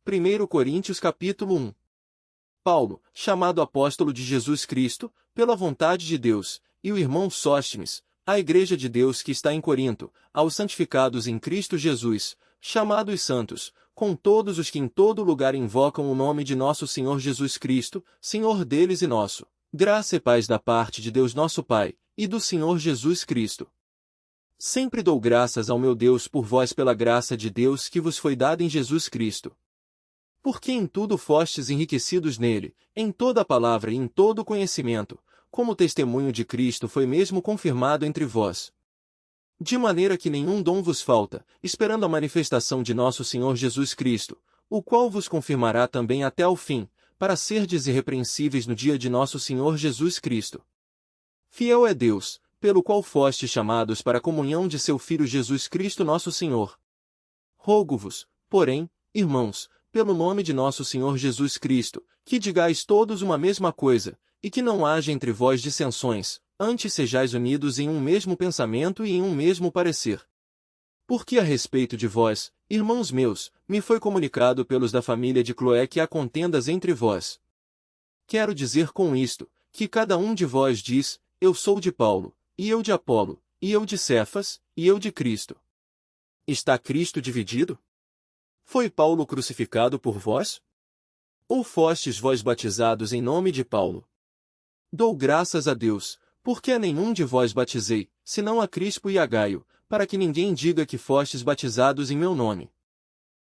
1 Coríntios capítulo 1. Paulo, chamado apóstolo de Jesus Cristo, pela vontade de Deus, e o irmão Sóstenes, à igreja de Deus que está em Corinto, aos santificados em Cristo Jesus, chamados santos, com todos os que em todo lugar invocam o nome de nosso Senhor Jesus Cristo, Senhor deles e nosso. Graça e paz da parte de Deus nosso Pai, e do Senhor Jesus Cristo. Sempre dou graças ao meu Deus por vós pela graça de Deus que vos foi dada em Jesus Cristo. Porque em tudo fostes enriquecidos nele, em toda a palavra e em todo o conhecimento, como o testemunho de Cristo foi mesmo confirmado entre vós. De maneira que nenhum dom vos falta, esperando a manifestação de nosso Senhor Jesus Cristo, o qual vos confirmará também até ao fim, para serdes irrepreensíveis no dia de nosso Senhor Jesus Cristo. Fiel é Deus, pelo qual fostes chamados para a comunhão de seu Filho Jesus Cristo nosso Senhor. Rogo-vos, porém, irmãos, pelo nome de nosso Senhor Jesus Cristo, que digais todos uma mesma coisa, e que não haja entre vós dissensões, antes sejais unidos em um mesmo pensamento e em um mesmo parecer. Porque a respeito de vós, irmãos meus, me foi comunicado pelos da família de Cloé que há contendas entre vós. Quero dizer com isto, que cada um de vós diz, eu sou de Paulo, e eu de Apolo, e eu de Cefas, e eu de Cristo. Está Cristo dividido? Foi Paulo crucificado por vós? Ou fostes vós batizados em nome de Paulo? Dou graças a Deus, porque a nenhum de vós batizei, senão a Crispo e a Gaio, para que ninguém diga que fostes batizados em meu nome.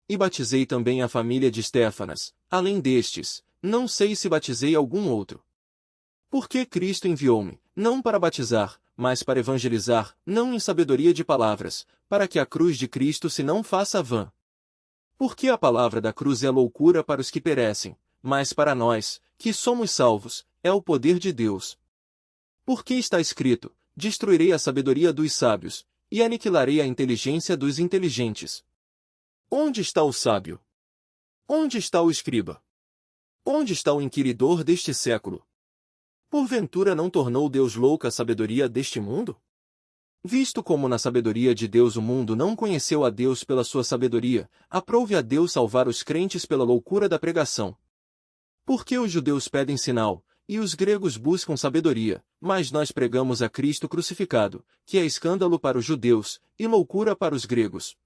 E batizei também a família de Estéfanas, além destes, não sei se batizei algum outro. Porque Cristo enviou-me, não para batizar, mas para evangelizar, não em sabedoria de palavras, para que a cruz de Cristo se não faça vã. Porque a palavra da cruz é loucura para os que perecem, mas para nós, que somos salvos, é o poder de Deus. Porque está escrito, destruirei a sabedoria dos sábios, e aniquilarei a inteligência dos inteligentes. Onde está o sábio? Onde está o escriba? Onde está o inquiridor deste século? Porventura não tornou Deus louca a sabedoria deste mundo? Visto como na sabedoria de Deus o mundo não conheceu a Deus pela sua sabedoria, aprove a Deus salvar os crentes pela loucura da pregação. Porque os judeus pedem sinal, e os gregos buscam sabedoria, mas nós pregamos a Cristo crucificado, que é escândalo para os judeus, e loucura para os gregos.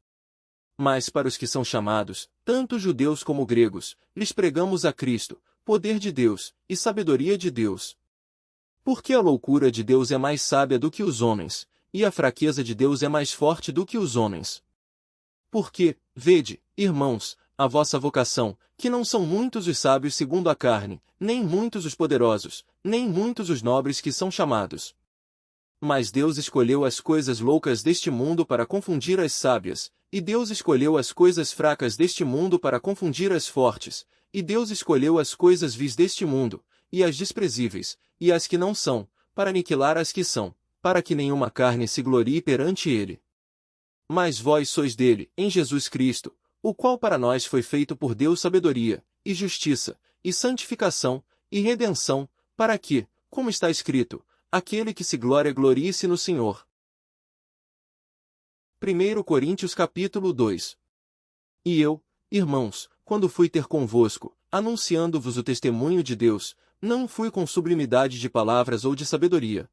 Mas para os que são chamados, tanto judeus como gregos, lhes pregamos a Cristo, poder de Deus, e sabedoria de Deus. Porque a loucura de Deus é mais sábia do que os homens, e a fraqueza de Deus é mais forte do que os homens. Porque, vede, irmãos, a vossa vocação, que não são muitos os sábios segundo a carne, nem muitos os poderosos, nem muitos os nobres que são chamados. Mas Deus escolheu as coisas loucas deste mundo para confundir as sábias, e Deus escolheu as coisas fracas deste mundo para confundir as fortes, e Deus escolheu as coisas vis deste mundo, e as desprezíveis, e as que não são, para aniquilar as que são, para que nenhuma carne se glorie perante ele. Mas vós sois dele, em Jesus Cristo, o qual para nós foi feito por Deus sabedoria, e justiça, e santificação, e redenção, para que, como está escrito, aquele que se gloria glorie-se no Senhor. 1 Coríntios capítulo 2. E eu, irmãos, quando fui ter convosco, anunciando-vos o testemunho de Deus, não fui com sublimidade de palavras ou de sabedoria.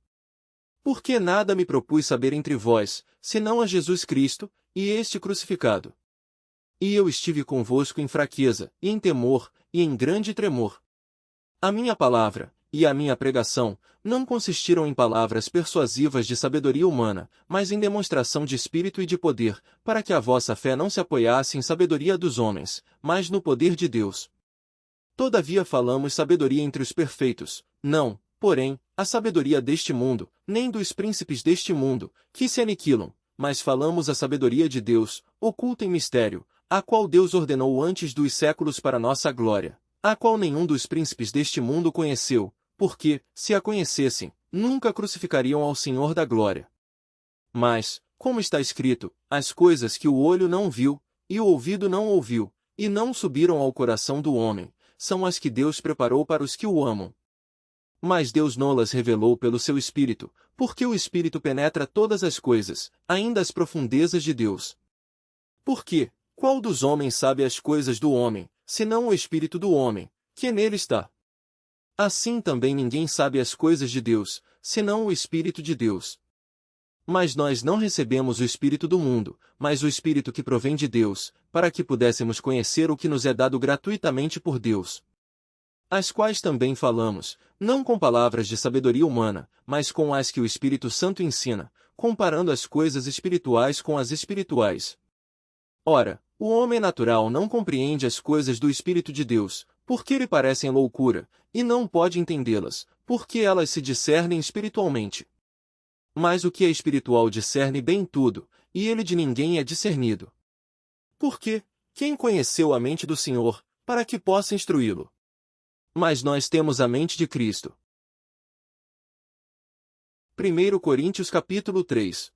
Porque nada me propus saber entre vós, senão a Jesus Cristo, e este crucificado. E eu estive convosco em fraqueza, e em temor, e em grande tremor. A minha palavra, e a minha pregação, não consistiram em palavras persuasivas de sabedoria humana, mas em demonstração de espírito e de poder, para que a vossa fé não se apoiasse em sabedoria dos homens, mas no poder de Deus. Todavia falamos sabedoria entre os perfeitos, não, porém, a sabedoria deste mundo, nem dos príncipes deste mundo, que se aniquilam, mas falamos a sabedoria de Deus, oculta em mistério, a qual Deus ordenou antes dos séculos para nossa glória, a qual nenhum dos príncipes deste mundo conheceu, porque, se a conhecessem, nunca crucificariam ao Senhor da glória. Mas, como está escrito, as coisas que o olho não viu, e o ouvido não ouviu, e não subiram ao coração do homem, são as que Deus preparou para os que o amam. Mas Deus não-las revelou pelo seu Espírito, porque o Espírito penetra todas as coisas, ainda as profundezas de Deus. Porque, Qual dos homens sabe as coisas do homem, senão o espírito do homem, que nele está? Assim também ninguém sabe as coisas de Deus, senão o Espírito de Deus. Mas nós não recebemos o Espírito do mundo, mas o Espírito que provém de Deus, para que pudéssemos conhecer o que nos é dado gratuitamente por Deus. As quais também falamos, não com palavras de sabedoria humana, mas com as que o Espírito Santo ensina, comparando as coisas espirituais com as espirituais. Ora, o homem natural não compreende as coisas do Espírito de Deus, porque lhe parecem loucura, e não pode entendê-las, porque elas se discernem espiritualmente. Mas o que é espiritual discerne bem tudo, e ele de ninguém é discernido. Porque, quem conheceu a mente do Senhor, para que possa instruí-lo? Mas nós temos a mente de Cristo. 1 Coríntios capítulo 3.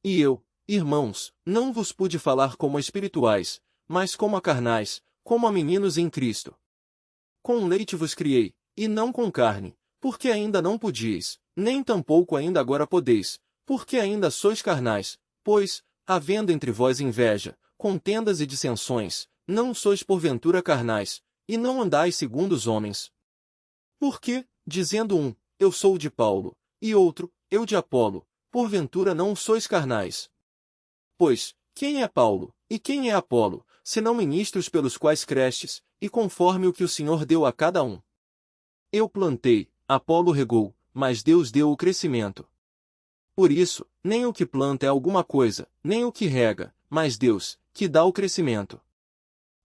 E eu, irmãos, não vos pude falar como a espirituais, mas como a carnais, como a meninos em Cristo. Com leite vos criei, e não com carne, porque ainda não podíeis, nem tampouco ainda agora podeis, porque ainda sois carnais, pois, havendo entre vós inveja, contendas e dissensões, não sois porventura carnais, e não andais segundo os homens. Porque, dizendo um, eu sou de Paulo, e outro, eu de Apolo, porventura não sois carnais. Pois, quem é Paulo, e quem é Apolo, senão ministros pelos quais crestes, e conforme o que o Senhor deu a cada um? Eu plantei, Apolo regou, mas Deus deu o crescimento. Por isso, nem o que planta é alguma coisa, nem o que rega, mas Deus, que dá o crescimento.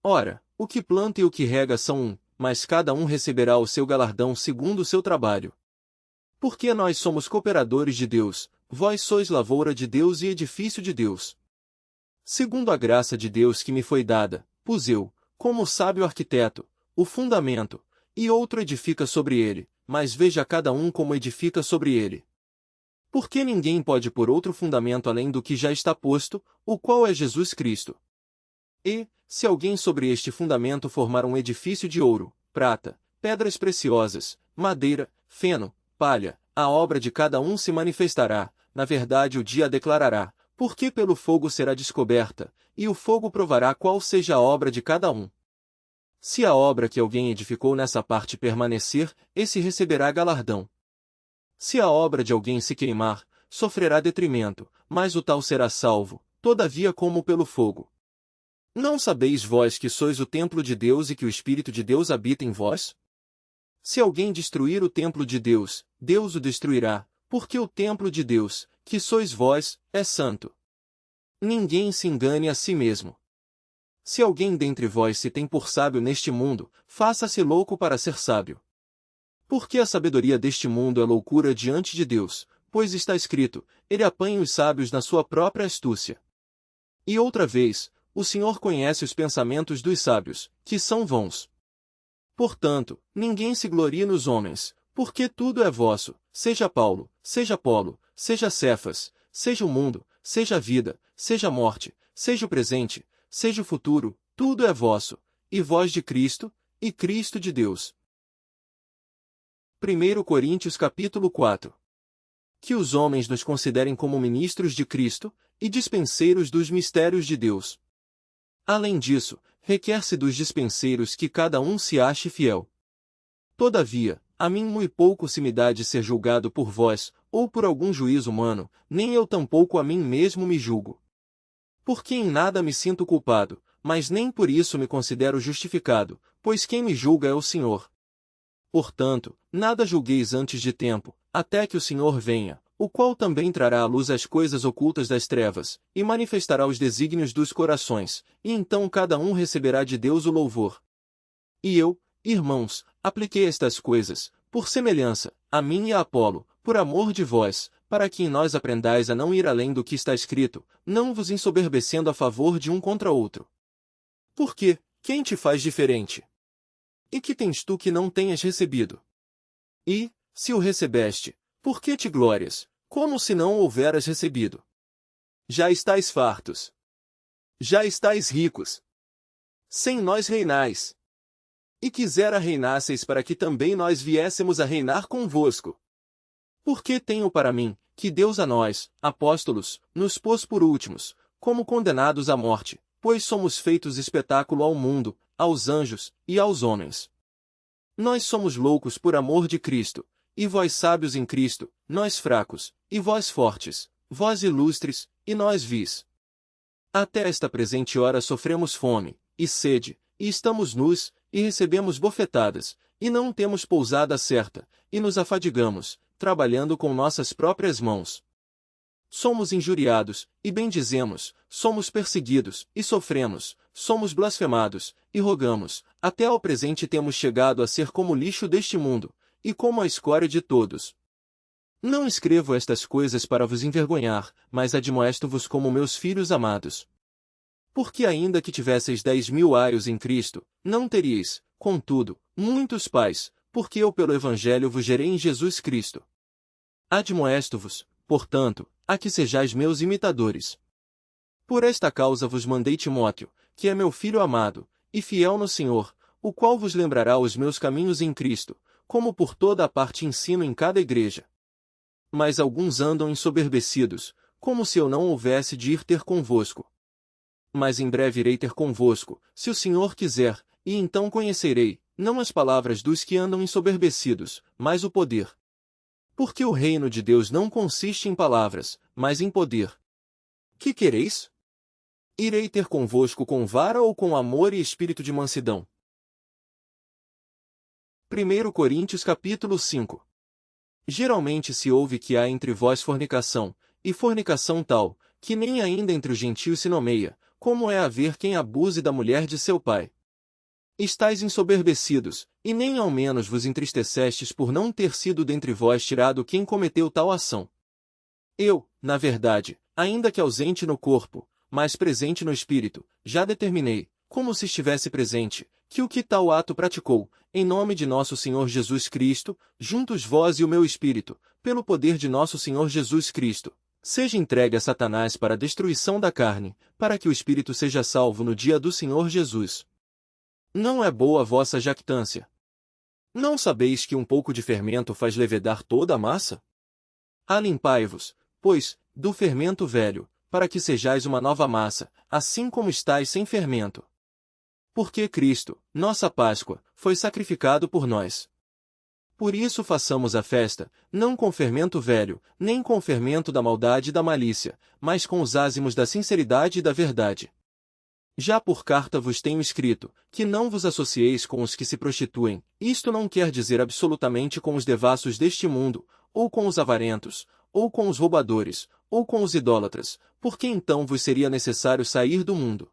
Ora, o que planta e o que rega são um, mas cada um receberá o seu galardão segundo o seu trabalho. Porque nós somos cooperadores de Deus, vós sois lavoura de Deus e edifício de Deus. Segundo a graça de Deus que me foi dada, pus eu, como sábio arquiteto, o fundamento, e outro edifica sobre ele, mas veja cada um como edifica sobre ele. Porque ninguém pode pôr outro fundamento além do que já está posto, o qual é Jesus Cristo. E, se alguém sobre este fundamento formar um edifício de ouro, prata, pedras preciosas, madeira, feno, palha, a obra de cada um se manifestará, na verdade o dia a declarará, porque pelo fogo será descoberta, e o fogo provará qual seja a obra de cada um. Se a obra que alguém edificou nessa parte permanecer, esse receberá galardão. Se a obra de alguém se queimar, sofrerá detrimento, mas o tal será salvo, todavia como pelo fogo. Não sabeis vós que sois o templo de Deus e que o Espírito de Deus habita em vós? Se alguém destruir o templo de Deus, Deus o destruirá, porque o templo de Deus, que sois vós, é santo. Ninguém se engane a si mesmo. Se alguém dentre vós se tem por sábio neste mundo, faça-se louco para ser sábio. Porque a sabedoria deste mundo é loucura diante de Deus, pois está escrito, ele apanha os sábios na sua própria astúcia. E outra vez, o Senhor conhece os pensamentos dos sábios, que são vãos. Portanto, ninguém se glorie nos homens, porque tudo é vosso, seja Paulo, seja Apolo, seja Cefas, seja o mundo, seja a vida, seja a morte, seja o presente, seja o futuro, tudo é vosso, e vós de Cristo, e Cristo de Deus. 1 Coríntios capítulo 4. Que os homens nos considerem como ministros de Cristo, e dispenseiros dos mistérios de Deus. Além disso, requer-se dos dispenseiros que cada um se ache fiel. Todavia, a mim muito pouco se me dá de ser julgado por vós, ou por algum juízo humano, nem eu tampouco a mim mesmo me julgo. Porque em nada me sinto culpado, mas nem por isso me considero justificado, pois quem me julga é o Senhor. Portanto, nada julgueis antes de tempo, até que o Senhor venha, o qual também trará à luz as coisas ocultas das trevas, e manifestará os desígnios dos corações, e então cada um receberá de Deus o louvor. E eu, irmãos, apliquei estas coisas, por semelhança, a mim e a Apolo, por amor de vós, para que em nós aprendais a não ir além do que está escrito, não vos ensoberbecendo a favor de um contra outro. Porque, quem te faz diferente? E que tens tu que não tenhas recebido? E, se o recebeste, por que te glórias, como se não o houveras recebido? Já estais fartos. Já estais ricos. Sem nós reinais. E quisera reinasseis para que também nós viéssemos a reinar convosco. Porque tenho para mim, que Deus a nós, apóstolos, nos pôs por últimos, como condenados à morte, pois somos feitos espetáculo ao mundo, aos anjos e aos homens. Nós somos loucos por amor de Cristo, e vós sábios em Cristo, nós fracos, e vós fortes, vós ilustres, e nós vis. Até esta presente hora sofremos fome, e sede, e estamos nus, e recebemos bofetadas, e não temos pousada certa, e nos afadigamos, trabalhando com nossas próprias mãos. Somos injuriados, e bendizemos, somos perseguidos, e sofremos, somos blasfemados, e rogamos, até ao presente temos chegado a ser como o lixo deste mundo, e como a escória de todos. Não escrevo estas coisas para vos envergonhar, mas admoesto-vos como meus filhos amados. Porque ainda que tivesseis 10.000 aios em Cristo, não teríeis, contudo, muitos pais, porque eu pelo Evangelho vos gerei em Jesus Cristo. Admoesto-vos, portanto, a que sejais meus imitadores. Por esta causa vos mandei Timóteo, que é meu filho amado, e fiel no Senhor, o qual vos lembrará os meus caminhos em Cristo, como por toda a parte ensino em cada igreja. Mas alguns andam ensoberbecidos, como se eu não houvesse de ir ter convosco. Mas em breve irei ter convosco, se o Senhor quiser, e então conhecerei, não as palavras dos que andam ensoberbecidos, mas o poder. Porque o reino de Deus não consiste em palavras, mas em poder. Que quereis? Irei ter convosco com vara ou com amor e espírito de mansidão? 1 Coríntios capítulo 5. Geralmente se ouve que há entre vós fornicação, e fornicação tal, que nem ainda entre os gentios se nomeia, como é haver quem abuse da mulher de seu pai. Estais ensoberbecidos, e nem ao menos vos entristecestes por não ter sido dentre vós tirado quem cometeu tal ação. Eu, na verdade, ainda que ausente no corpo, mas presente no espírito, já determinei, como se estivesse presente, que o que tal ato praticou, em nome de nosso Senhor Jesus Cristo, juntos vós e o meu espírito, pelo poder de nosso Senhor Jesus Cristo, seja entregue a Satanás para a destruição da carne, para que o espírito seja salvo no dia do Senhor Jesus. Não é boa a vossa jactância. Não sabeis que um pouco de fermento faz levedar toda a massa? Alimpai-vos, pois, do fermento velho, para que sejais uma nova massa, assim como estáis sem fermento. Porque Cristo, nossa Páscoa, foi sacrificado por nós. Por isso façamos a festa, não com fermento velho, nem com fermento da maldade e da malícia, mas com os ázimos da sinceridade e da verdade. Já por carta vos tenho escrito, que não vos associeis com os que se prostituem, isto não quer dizer absolutamente com os devassos deste mundo, ou com os avarentos, ou com os roubadores, ou com os idólatras, porque então vos seria necessário sair do mundo.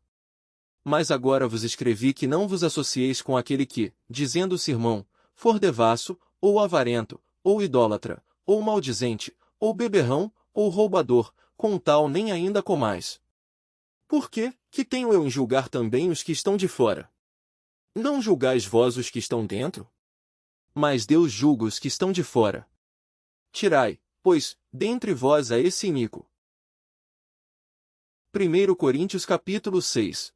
Mas agora vos escrevi que não vos associeis com aquele que, dizendo-se irmão, for devasso, ou avarento, ou idólatra, ou maldizente, ou beberrão, ou roubador, com tal nem ainda comais. Por quê? Que tenho eu em julgar também os que estão de fora? Não julgais vós os que estão dentro? Mas Deus julga os que estão de fora. Tirai, pois, dentre vós a esse iníquo. 1 Coríntios capítulo 6.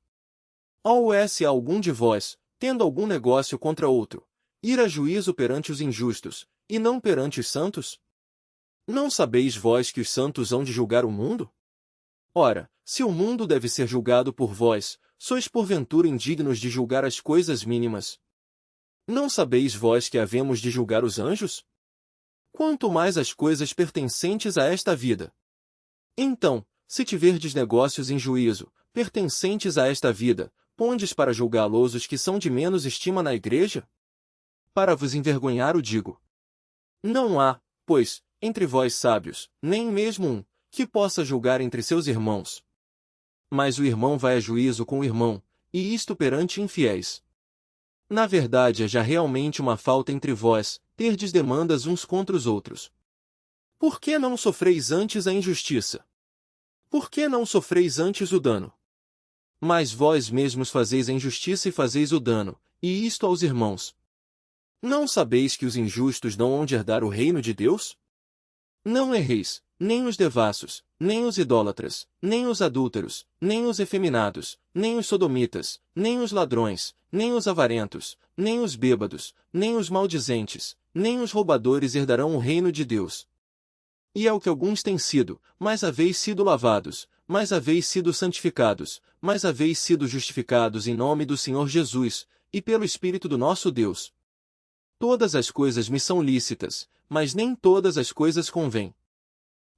Ou é se algum de vós, tendo algum negócio contra outro, ir a juízo perante os injustos, e não perante os santos? Não sabeis vós que os santos hão de julgar o mundo? Ora, se o mundo deve ser julgado por vós, sois porventura indignos de julgar as coisas mínimas? Não sabeis vós que havemos de julgar os anjos? Quanto mais as coisas pertencentes a esta vida. Então, se tiverdes negócios em juízo, pertencentes a esta vida, pondes para julgá-los os que são de menos estima na igreja? Para vos envergonhar o digo. Não há, pois, entre vós sábios, nem mesmo um, que possa julgar entre seus irmãos. Mas o irmão vai a juízo com o irmão, e isto perante infiéis. Na verdade é já realmente uma falta entre vós, terdes demandas uns contra os outros. Por que não sofreis antes a injustiça? Por que não sofreis antes o dano? Mas vós mesmos fazeis a injustiça e fazeis o dano, e isto aos irmãos. Não sabeis que os injustos não hão de herdar o reino de Deus? Não erreis, nem os devassos, nem os idólatras, nem os adúlteros, nem os efeminados, nem os sodomitas, nem os ladrões, nem os avarentos, nem os bêbados, nem os maldizentes, nem os roubadores herdarão o reino de Deus. E é o que alguns têm sido, mas haveis sido lavados, mas haveis sido santificados, mas haveis sido justificados em nome do Senhor Jesus, e pelo Espírito do nosso Deus. Todas as coisas me são lícitas, mas nem todas as coisas convêm.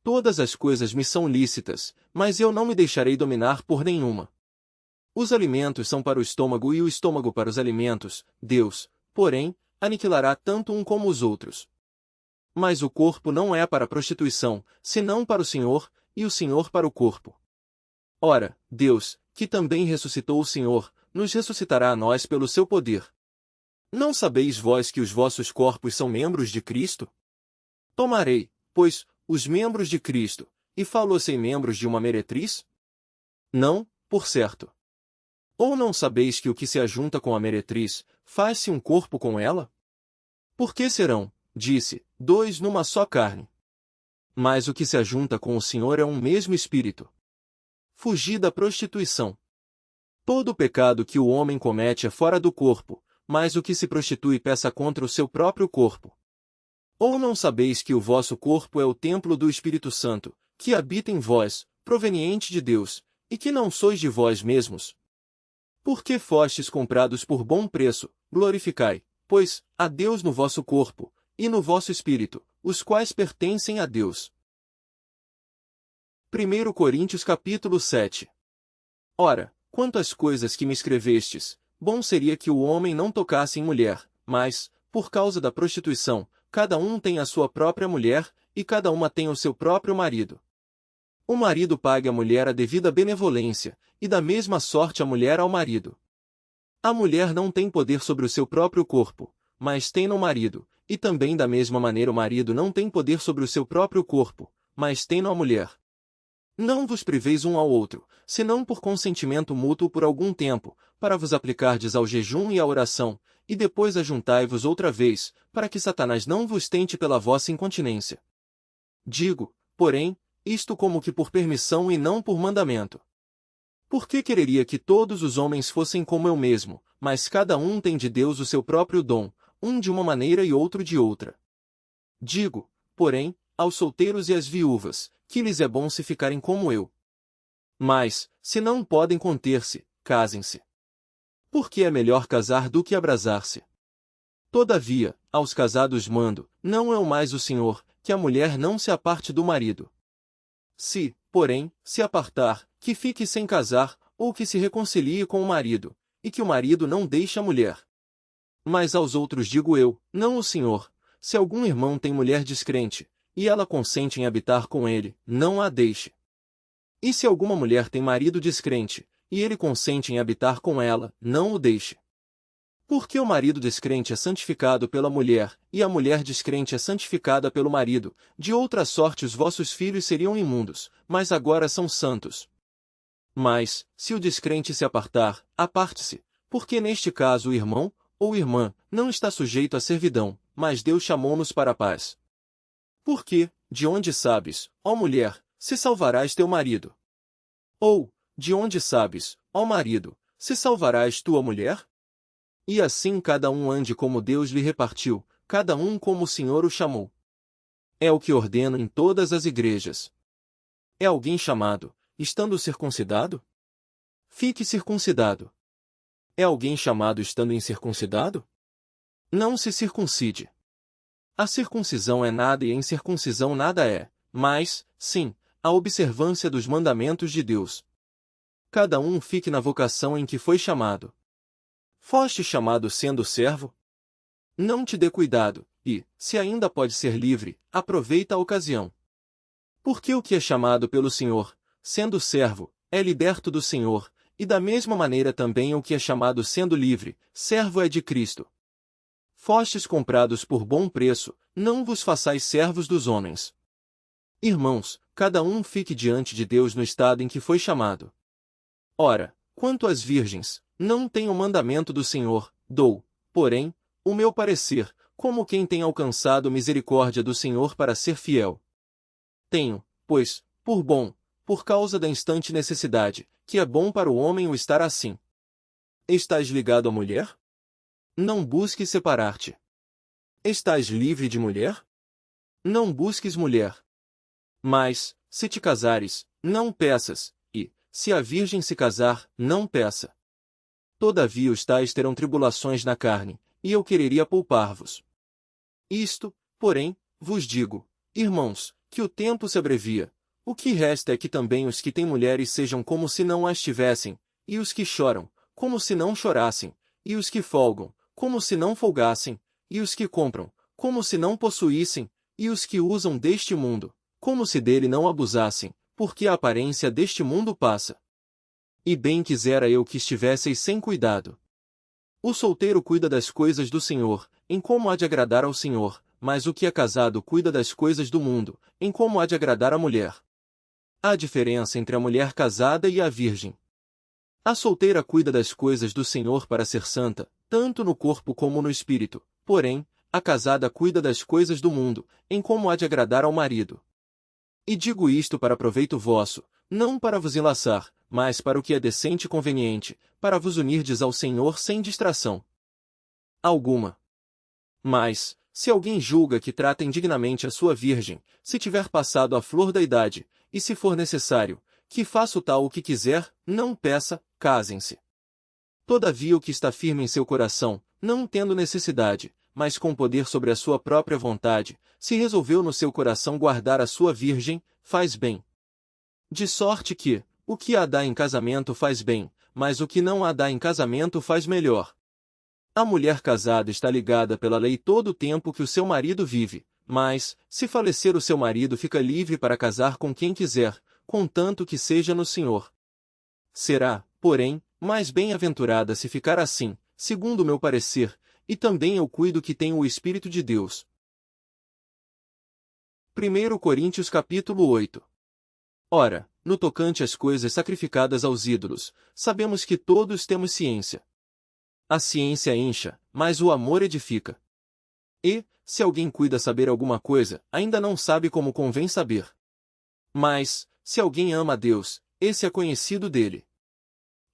Todas as coisas me são lícitas, mas eu não me deixarei dominar por nenhuma. Os alimentos são para o estômago e o estômago para os alimentos, Deus, porém, aniquilará tanto um como os outros. Mas o corpo não é para a prostituição, senão para o Senhor, e o Senhor para o corpo. Ora, Deus, que também ressuscitou o Senhor, nos ressuscitará a nós pelo seu poder. Não sabeis vós que os vossos corpos são membros de Cristo? Tomarei, pois, os membros de Cristo, e falo-sei membros de uma meretriz? Não, por certo. Ou não sabeis que o que se ajunta com a meretriz, faz-se um corpo com ela? Porque serão, disse, dois numa só carne. Mas o que se ajunta com o Senhor é um mesmo espírito. Fugi da prostituição. Todo o pecado que o homem comete é fora do corpo, mas o que se prostitui peca contra o seu próprio corpo. Ou não sabeis que o vosso corpo é o templo do Espírito Santo, que habita em vós, proveniente de Deus, e que não sois de vós mesmos? Porque fostes comprados por bom preço, glorificai, pois, a Deus no vosso corpo, e no vosso espírito, os quais pertencem a Deus. 1 Coríntios capítulo 7. Ora, quanto às coisas que me escrevestes, bom seria que o homem não tocasse em mulher, mas, por causa da prostituição, cada um tem a sua própria mulher, e cada uma tem o seu próprio marido. O marido pague à mulher a devida benevolência, e da mesma sorte a mulher ao marido. A mulher não tem poder sobre o seu próprio corpo, mas tem no marido, e também da mesma maneira o marido não tem poder sobre o seu próprio corpo, mas tem no a mulher. Não vos priveis um ao outro, senão por consentimento mútuo por algum tempo, para vos aplicardes ao jejum e à oração, e depois ajuntai-vos outra vez, para que Satanás não vos tente pela vossa incontinência. Digo, porém, isto como que por permissão e não por mandamento. Porque quereria que todos os homens fossem como eu mesmo, mas cada um tem de Deus o seu próprio dom, um de uma maneira e outro de outra. Digo, porém, aos solteiros e às viúvas, que lhes é bom se ficarem como eu. Mas, se não podem conter-se, casem-se. Porque é melhor casar do que abrasar-se. Todavia, aos casados mando, não é o mais o Senhor, que a mulher não se aparte do marido. Se, porém, se apartar, que fique sem casar, ou que se reconcilie com o marido, e que o marido não deixe a mulher. Mas aos outros digo eu, não o Senhor, se algum irmão tem mulher descrente, e ela consente em habitar com ele, não a deixe. E se alguma mulher tem marido descrente, e ele consente em habitar com ela, não o deixe. Porque o marido descrente é santificado pela mulher, e a mulher descrente é santificada pelo marido, de outra sorte os vossos filhos seriam imundos, mas agora são santos. Mas, se o descrente se apartar, aparte-se, porque neste caso o irmão, ou irmã, não está sujeito à servidão, mas Deus chamou-nos para a paz. Porque, de onde sabes, ó mulher, se salvarás teu marido? Ou, de onde sabes, ó marido, se salvarás tua mulher? E assim cada um ande como Deus lhe repartiu, cada um como o Senhor o chamou. É o que ordeno em todas as igrejas. É alguém chamado, estando circuncidado? Fique circuncidado. É alguém chamado estando incircuncidado? Não se circuncide. A circuncisão é nada e a incircuncisão nada é, mas, sim, a observância dos mandamentos de Deus. Cada um fique na vocação em que foi chamado. Foste chamado sendo servo? Não te dê cuidado, e, se ainda pode ser livre, aproveita a ocasião. Porque o que é chamado pelo Senhor, sendo servo, é liberto do Senhor, e da mesma maneira também o que é chamado sendo livre, servo é de Cristo. Fostes comprados por bom preço, não vos façais servos dos homens. Irmãos, cada um fique diante de Deus no estado em que foi chamado. Ora, quanto às virgens, não tenho mandamento do Senhor, dou, porém, o meu parecer, como quem tem alcançado misericórdia do Senhor para ser fiel. Tenho, pois, por bom, por causa da instante necessidade, que é bom para o homem o estar assim. Estás ligado à mulher? Não busques separar-te. Estás livre de mulher? Não busques mulher. Mas, se te casares, não peças, se a virgem se casar, não peça. Todavia os tais terão tribulações na carne, e eu quereria poupar-vos. Isto, porém, vos digo, irmãos, que o tempo se abrevia. O que resta é que também os que têm mulheres sejam como se não as tivessem, e os que choram, como se não chorassem, e os que folgam, como se não folgassem, e os que compram, como se não possuíssem, e os que usam deste mundo, como se dele não abusassem, porque a aparência deste mundo passa. E bem quisera eu que estivesseis sem cuidado. O solteiro cuida das coisas do Senhor, em como há de agradar ao Senhor, mas o que é casado cuida das coisas do mundo, em como há de agradar à mulher. Há diferença entre a mulher casada e a virgem. A solteira cuida das coisas do Senhor para ser santa, tanto no corpo como no espírito, porém, a casada cuida das coisas do mundo, em como há de agradar ao marido. E digo isto para proveito vosso, não para vos enlaçar, mas para o que é decente e conveniente, para vos unirdes ao Senhor sem distração alguma. Mas, se alguém julga que trata indignamente a sua virgem, se tiver passado a flor da idade, e se for necessário, que faça o tal o que quiser, não peça, casem-se. Todavia o que está firme em seu coração, não tendo necessidade, mas com poder sobre a sua própria vontade, se resolveu no seu coração guardar a sua virgem, faz bem. De sorte que, o que a dá em casamento faz bem, mas o que não a dá em casamento faz melhor. A mulher casada está ligada pela lei todo o tempo que o seu marido vive, mas, se falecer o seu marido fica livre para casar com quem quiser, contanto que seja no Senhor. Será, porém, mais bem-aventurada se ficar assim, segundo o meu parecer, e também eu cuido que tenho o Espírito de Deus. 1 Coríntios capítulo 8. Ora, no tocante às coisas sacrificadas aos ídolos, sabemos que todos temos ciência. A ciência incha, mas o amor edifica. E, se alguém cuida saber alguma coisa, ainda não sabe como convém saber. Mas, se alguém ama a Deus, esse é conhecido dele.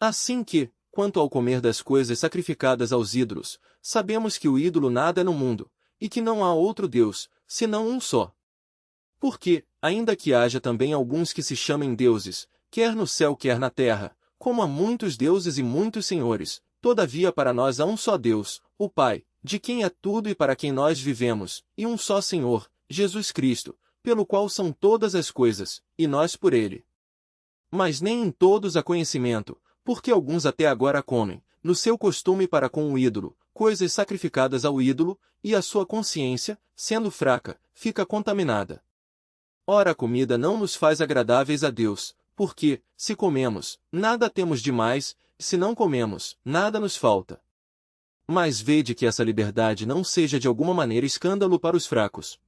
Assim que, quanto ao comer das coisas sacrificadas aos ídolos, sabemos que o ídolo nada é no mundo, e que não há outro Deus, senão um só. Porque, ainda que haja também alguns que se chamem deuses, quer no céu quer na terra, como há muitos deuses e muitos senhores, todavia para nós há um só Deus, o Pai, de quem é tudo e para quem nós vivemos, e um só Senhor, Jesus Cristo, pelo qual são todas as coisas, e nós por ele. Mas nem em todos há conhecimento, porque alguns até agora comem, no seu costume para com o ídolo, coisas sacrificadas ao ídolo, e a sua consciência, sendo fraca, fica contaminada. Ora, a comida não nos faz agradáveis a Deus, porque, se comemos, nada temos de mais, e se não comemos, nada nos falta. Mas vede que essa liberdade não seja de alguma maneira escândalo para os fracos.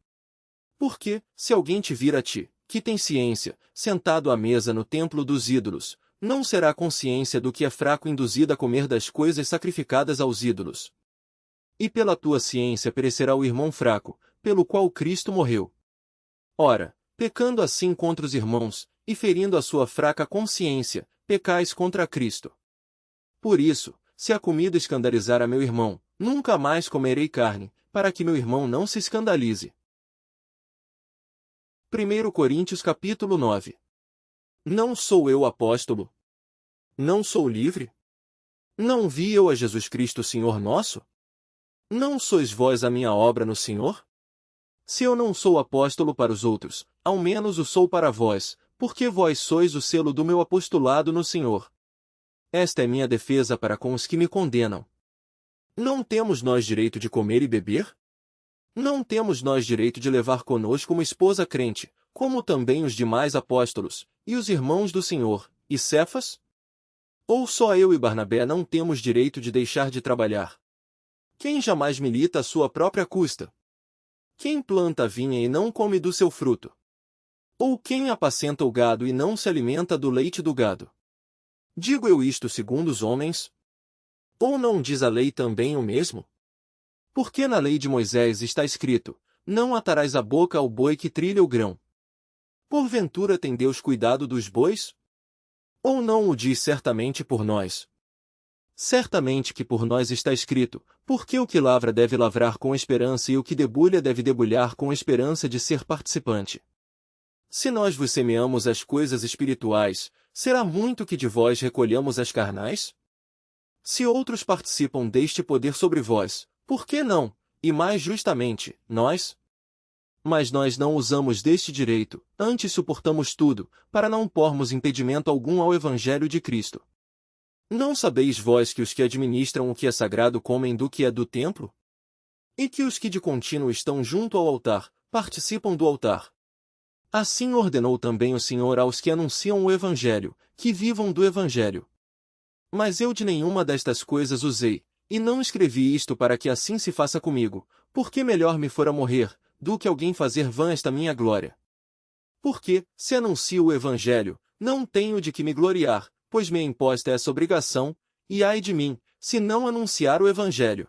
Porque, se alguém te vir a ti, que tem ciência, sentado à mesa no templo dos ídolos, não será a consciência do que é fraco induzida a comer das coisas sacrificadas aos ídolos. E pela tua ciência perecerá o irmão fraco, pelo qual Cristo morreu. Ora, pecando assim contra os irmãos, e ferindo a sua fraca consciência, pecais contra Cristo. Por isso, se a comida escandalizar a meu irmão, nunca mais comerei carne, para que meu irmão não se escandalize. 1 Coríntios capítulo 9. Não sou eu apóstolo? Não sou livre? Não vi eu a Jesus Cristo Senhor nosso? Não sois vós a minha obra no Senhor? Se eu não sou apóstolo para os outros, ao menos o sou para vós, porque vós sois o selo do meu apostolado no Senhor. Esta é minha defesa para com os que me condenam. Não temos nós direito de comer e beber? Não temos nós direito de levar conosco uma esposa crente, como também os demais apóstolos, e os irmãos do Senhor, e Cefas? Ou só eu e Barnabé não temos direito de deixar de trabalhar? Quem jamais milita à sua própria custa? Quem planta a vinha e não come do seu fruto? Ou quem apacenta o gado e não se alimenta do leite do gado? Digo eu isto segundo os homens? Ou não diz a lei também o mesmo? Porque na lei de Moisés está escrito, não atarás a boca ao boi que trilha o grão. Porventura tem Deus cuidado dos bois? Ou não o diz certamente por nós? Certamente que por nós está escrito, porque o que lavra deve lavrar com esperança e o que debulha deve debulhar com esperança de ser participante. Se nós vos semeamos as coisas espirituais, será muito que de vós recolhamos as carnais? Se outros participam deste poder sobre vós, por que não, e mais justamente, nós? Mas nós não usamos deste direito, antes suportamos tudo, para não pormos impedimento algum ao Evangelho de Cristo. Não sabeis vós que os que administram o que é sagrado comem do que é do templo? E que os que de contínuo estão junto ao altar, participam do altar? Assim ordenou também o Senhor aos que anunciam o Evangelho, que vivam do Evangelho. Mas eu de nenhuma destas coisas usei, e não escrevi isto para que assim se faça comigo, porque melhor me fora morrer, do que alguém fazer vã esta minha glória. Porque, se anuncio o Evangelho, não tenho de que me gloriar, pois me é imposta essa obrigação, e ai de mim, se não anunciar o Evangelho.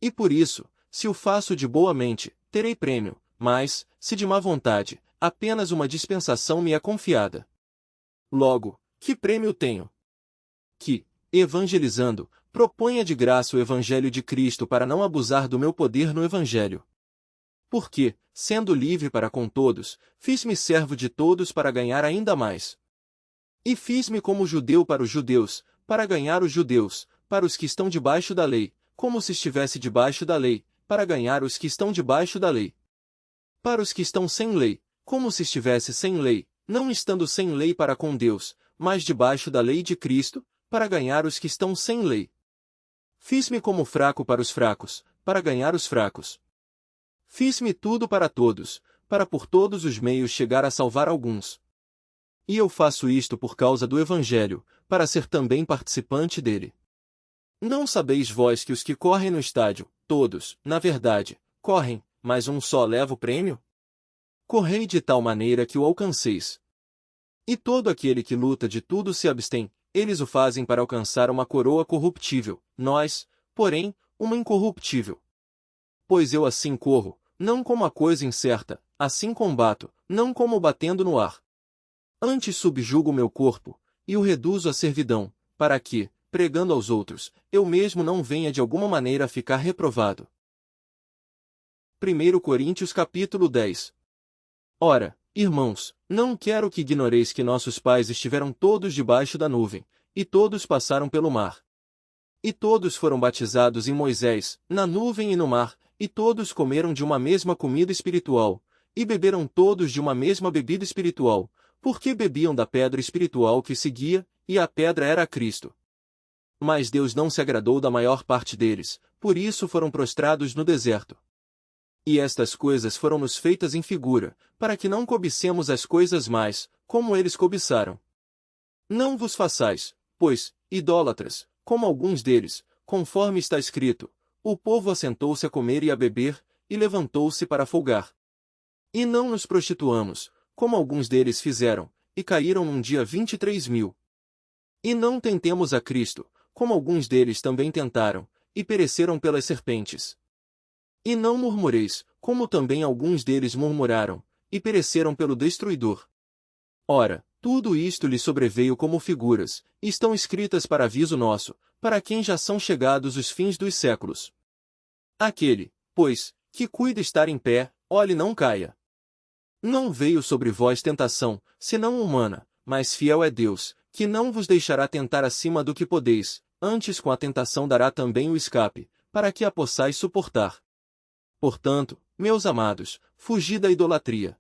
E por isso, se o faço de boa mente, terei prêmio, mas, se de má vontade, apenas uma dispensação me é confiada. Logo, que prêmio tenho? Que, evangelizando, proponha de graça o Evangelho de Cristo para não abusar do meu poder no Evangelho. Porque, sendo livre para com todos, fiz-me servo de todos para ganhar ainda mais. E fiz-me como judeu para os judeus, para ganhar os judeus, para os que estão debaixo da lei, como se estivesse debaixo da lei, para ganhar os que estão debaixo da lei. Para os que estão sem lei, como se estivesse sem lei, não estando sem lei para com Deus, mas debaixo da lei de Cristo, para ganhar os que estão sem lei. Fiz-me como fraco para os fracos, para ganhar os fracos. Fiz-me tudo para todos, para por todos os meios chegar a salvar alguns. E eu faço isto por causa do Evangelho, para ser também participante dele. Não sabeis vós que os que correm no estádio, todos, na verdade, correm, mas um só leva o prêmio? Correi de tal maneira que o alcanceis. E todo aquele que luta de tudo se abstém, eles o fazem para alcançar uma coroa corruptível, nós, porém, uma incorruptível. Pois eu assim corro, não como a coisa incerta, assim combato, não como batendo no ar. Antes subjugo o meu corpo, e o reduzo à servidão, para que, pregando aos outros, eu mesmo não venha de alguma maneira a ficar reprovado. 1 Coríntios capítulo 10. Ora, irmãos, não quero que ignoreis que nossos pais estiveram todos debaixo da nuvem, e todos passaram pelo mar. E todos foram batizados em Moisés, na nuvem e no mar, e todos comeram de uma mesma comida espiritual, e beberam todos de uma mesma bebida espiritual, porque bebiam da pedra espiritual que seguia, e a pedra era Cristo. Mas Deus não se agradou da maior parte deles, por isso foram prostrados no deserto. E estas coisas foram-nos feitas em figura, para que não cobicemos as coisas mais, como eles cobiçaram. Não vos façais, pois, idólatras, como alguns deles, conforme está escrito, o povo assentou-se a comer e a beber, e levantou-se para folgar. E não nos prostituamos, como alguns deles fizeram, e caíram num dia 23.000. E não tentemos a Cristo, como alguns deles também tentaram, e pereceram pelas serpentes. E não murmureis, como também alguns deles murmuraram, e pereceram pelo destruidor. Ora, tudo isto lhe sobreveio como figuras, e estão escritas para aviso nosso, para quem já são chegados os fins dos séculos. Aquele, pois, que cuida estar em pé, olhe não caia. Não veio sobre vós tentação, senão humana, mas fiel é Deus, que não vos deixará tentar acima do que podeis, antes com a tentação dará também o escape, para que a possais suportar. Portanto, meus amados, fugi da idolatria.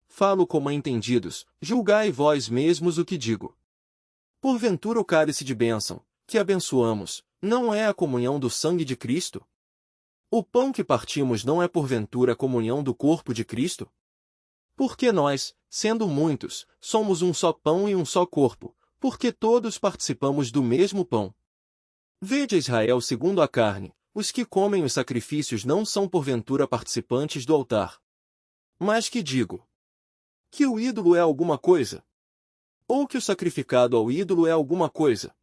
Falo como a entendidos, julgai vós mesmos o que digo. Porventura o cálice de bênção, que abençoamos, não é a comunhão do sangue de Cristo? O pão que partimos não é porventura a comunhão do corpo de Cristo? Porque nós, sendo muitos, somos um só pão e um só corpo, porque todos participamos do mesmo pão. Vede Israel segundo a carne, os que comem os sacrifícios não são porventura participantes do altar. Mas que digo? Que o ídolo é alguma coisa? Ou que o sacrificado ao ídolo é alguma coisa?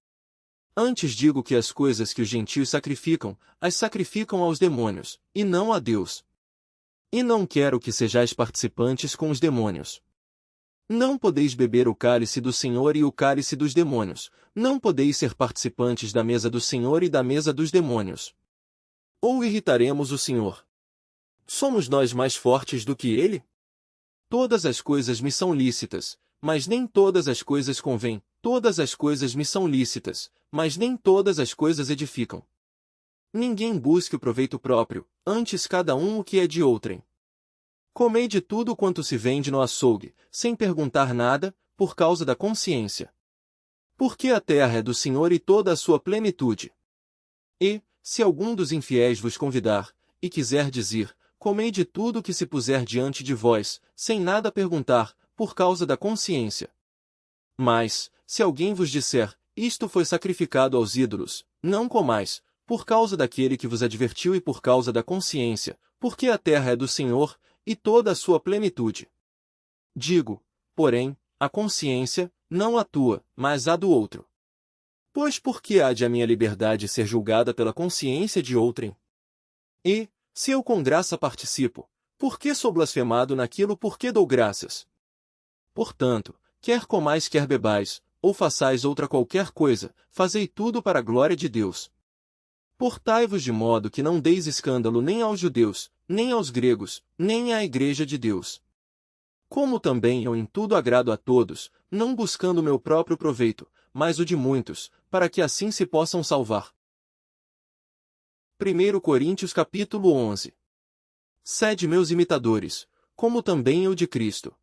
Antes digo que as coisas que os gentios sacrificam, as sacrificam aos demônios, e não a Deus. E não quero que sejais participantes com os demônios. Não podeis beber o cálice do Senhor e o cálice dos demônios, não podeis ser participantes da mesa do Senhor e da mesa dos demônios. Ou irritaremos o Senhor? Somos nós mais fortes do que Ele? Todas as coisas me são lícitas, mas nem todas as coisas convêm, todas as coisas me são lícitas, mas nem todas as coisas edificam. Ninguém busque o proveito próprio, antes cada um o que é de outrem. Comei de tudo quanto se vende no açougue, sem perguntar nada, por causa da consciência. Porque a terra é do Senhor e toda a sua plenitude. E, se algum dos infiéis vos convidar, e quiser dizer, comei de tudo que se puser diante de vós, sem nada perguntar, por causa da consciência. Mas, se alguém vos disser, isto foi sacrificado aos ídolos, não comais, por causa daquele que vos advertiu e por causa da consciência, porque a terra é do Senhor, e toda a sua plenitude. Digo, porém, a consciência, não a tua, mas a do outro. Pois por que há de a minha liberdade ser julgada pela consciência de outrem? E, se eu com graça participo, por que sou blasfemado naquilo por que dou graças? Portanto, quer comais quer bebais, ou façais outra qualquer coisa, fazei tudo para a glória de Deus. Portai-vos de modo que não deis escândalo nem aos judeus, nem aos gregos, nem à igreja de Deus. Como também eu em tudo agrado a todos, não buscando o meu próprio proveito, mas o de muitos, para que assim se possam salvar. 1 Coríntios capítulo 11. Sede meus imitadores, como também eu de Cristo.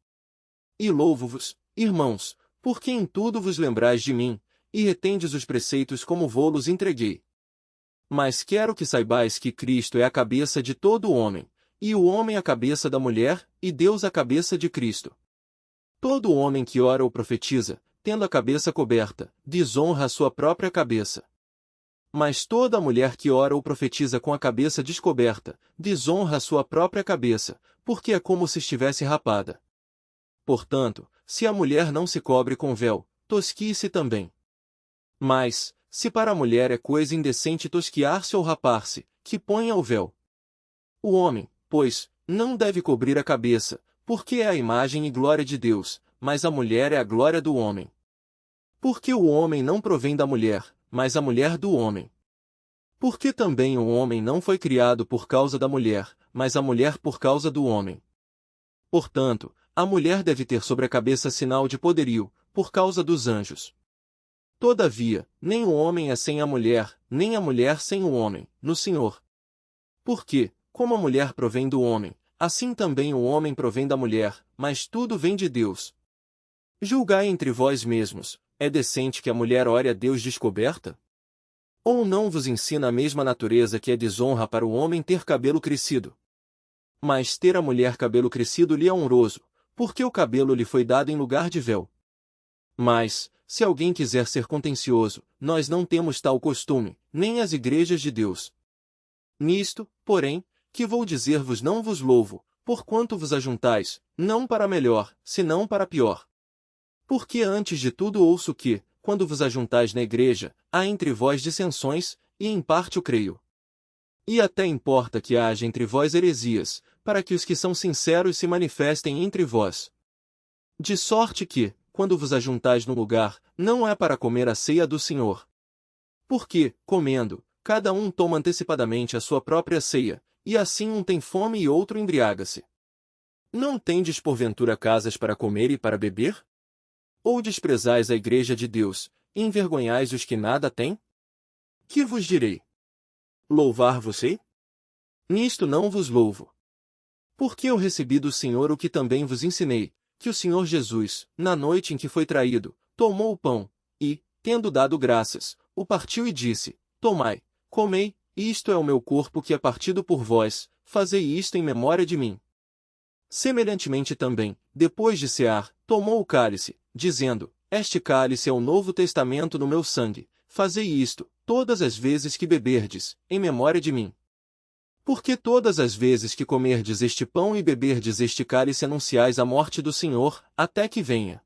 E louvo-vos, irmãos, porque em tudo vos lembrais de mim, e retendes os preceitos como vô-los entreguei. Mas quero que saibais que Cristo é a cabeça de todo o homem, e o homem a cabeça da mulher, e Deus a cabeça de Cristo. Todo homem que ora ou profetiza, tendo a cabeça coberta, desonra a sua própria cabeça. Mas toda mulher que ora ou profetiza com a cabeça descoberta, desonra a sua própria cabeça, porque é como se estivesse rapada. Portanto, se a mulher não se cobre com véu, tosquie-se também. Mas, se para a mulher é coisa indecente tosquiar-se ou rapar-se, que ponha o véu. O homem, pois, não deve cobrir a cabeça, porque é a imagem e glória de Deus, mas a mulher é a glória do homem. Porque o homem não provém da mulher, mas a mulher do homem. Porque também o homem não foi criado por causa da mulher, mas a mulher por causa do homem. Portanto, a mulher deve ter sobre a cabeça sinal de poderio, por causa dos anjos. Todavia, nem o homem é sem a mulher, nem a mulher sem o homem, no Senhor. Porque, como a mulher provém do homem, assim também o homem provém da mulher, mas tudo vem de Deus. Julgai entre vós mesmos, é decente que a mulher ore a Deus descoberta? Ou não vos ensina a mesma natureza que é desonra para o homem ter cabelo crescido? Mas ter a mulher cabelo crescido lhe é honroso, porque o cabelo lhe foi dado em lugar de véu. Mas, se alguém quiser ser contencioso, nós não temos tal costume, nem as igrejas de Deus. Nisto, porém, que vou dizer-vos não vos louvo, porquanto vos ajuntais, não para melhor, senão para pior. Porque antes de tudo ouço que, quando vos ajuntais na igreja, há entre vós dissensões, e em parte o creio. E até importa que haja entre vós heresias, para que os que são sinceros se manifestem entre vós. De sorte que, quando vos ajuntais num lugar, não é para comer a ceia do Senhor. Porque, comendo, cada um toma antecipadamente a sua própria ceia, e assim um tem fome e outro embriaga-se. Não tendes porventura casas para comer e para beber? Ou desprezais a igreja de Deus, e envergonhais os que nada têm? Que vos direi? Louvar-vos-ei? Nisto não vos louvo. Porque eu recebi do Senhor o que também vos ensinei, que o Senhor Jesus, na noite em que foi traído, tomou o pão, e, tendo dado graças, o partiu e disse, tomai, comei, isto é o meu corpo que é partido por vós, fazei isto em memória de mim. Semelhantemente também, depois de cear, tomou o cálice, dizendo, este cálice é o novo testamento no meu sangue, fazei isto, todas as vezes que beberdes, em memória de mim. Porque todas as vezes que comerdes este pão e beberdes este cálice anunciais a morte do Senhor, até que venha.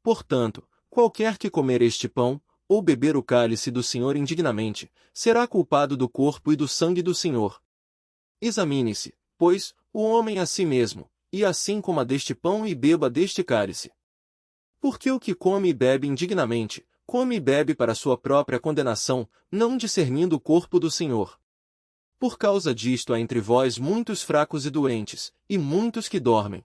Portanto, qualquer que comer este pão, ou beber o cálice do Senhor indignamente, será culpado do corpo e do sangue do Senhor. Examine-se, pois, o homem a si mesmo, e assim coma deste pão e beba deste cálice. Porque o que come e bebe indignamente, come e bebe para sua própria condenação, não discernindo o corpo do Senhor. Por causa disto há entre vós muitos fracos e doentes, e muitos que dormem.